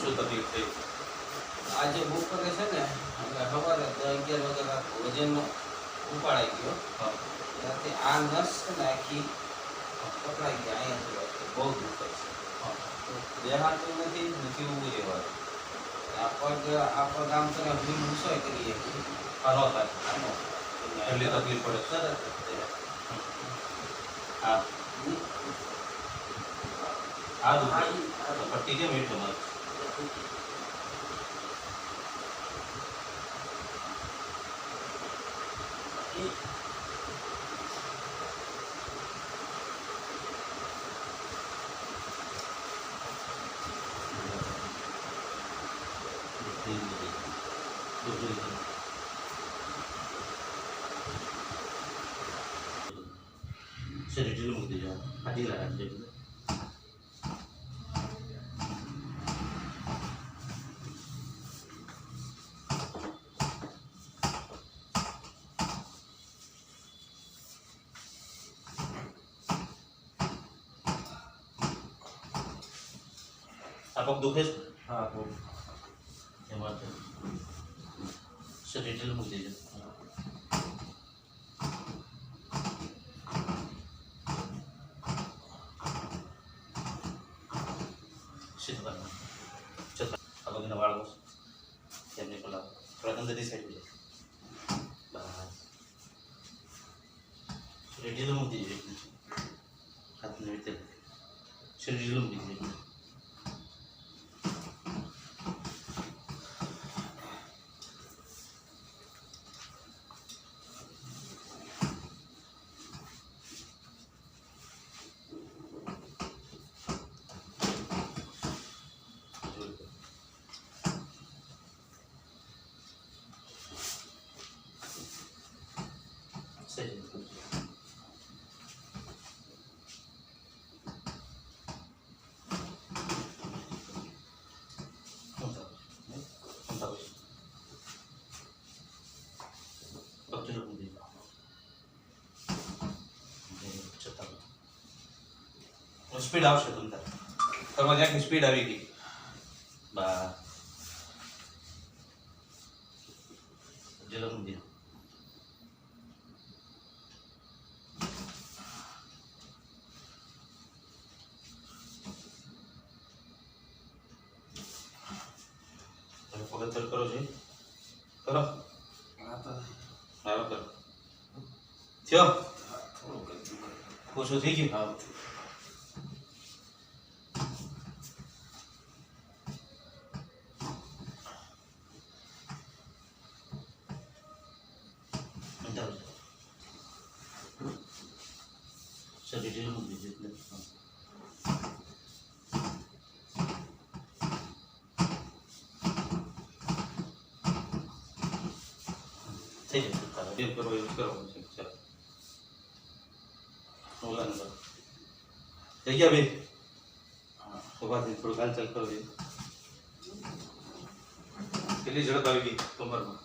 શું તકલીફ થઈ? આજે બપોરે છે ને આપણે સવારે 10-11 વાગે રાત વજન ઉપાડાઈ ગયો. હા. ત્યાંથી આ નસ છે ને આખી પકડાઈ ગઈ. અહીંયા બહુ દુખે છે. હા. દેહાતું નથી ઊભું રહેવાતું. આ પગ આમ તને ઊંચોય કરીએ આ ન થાય. આનો એટલી તકલીફ પડે. તરત જ તે. હા. આ દુખે. પટ્ટી કેમ એટલું મારે? શરીર ઢીલું મૂકી દેજો. આ ઢીલા રાખજો. આ પગ દુખે છે? હા બહુ. એમાં શરીર ઢીલું મૂકી દેજો. સીધું કરવાનું. છતાં આ પગના વાળ બસ તેમને પેલા થોડા અંદરની સાઈડ જાય. બસ શરીર ઢીલું મૂકી દેજો. હાથને રીતે શરીર ઢીલું મૂકી દેજો. સ્પીડ આવશે તમને. તમારી આખી સ્પીડ આવી ગઈ. બસ જલમ દે. પગથર કરો છે. કરો. હાલો કરો. થયો ઓછું થઈ ગયું. શરીર ઢીલું મૂકી દેજો. થઈ જશે. એમ કરો એવું કરવાનું છે. ચાલો ઓલા નંબર થઈ ગયા બે. હા સવારથી થોડું હાલચાલ કરો. કેટલી ઝડપ આવી ગઈ કમરમાં?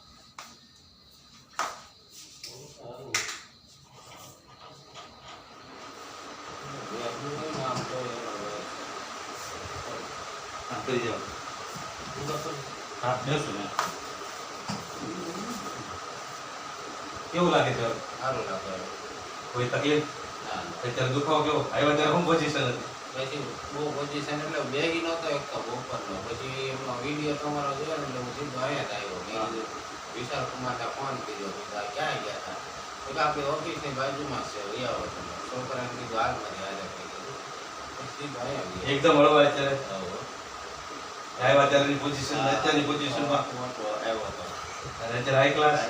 કરી જાઓ. હા બેસું ને. કેવું લાગે છે? સારું લાગે. કોઈ તકલીફ? અત્યારે દુખાવો કેવો આવ્યા? ત્યારે શું પોઝિશન હતી? પછી બહુ પોઝિશન એટલે બેગી નહોતો એક તો બપોરનો. પછી એમનો વિડીયો તમારો જોયો ને એટલે હું સીધો અહીંયા જ આવ્યો. વિશાલ કુમારને ફોન કર્યો. ક્યાં ગયા હતા? એટલે આપણી ઓફિસની બાજુમાં છે. આવો તમે છોકરાને કીધું હાલ મારી હાજર થઈ ગયું. સીધો અહીંયા એકદમ હળવા અત્યારે આવ્યા ત્યારની પોઝિશન અત્યારની પોઝિશનમાં આવ્યો હતો. અત્યારે હાઈ ક્લાસ.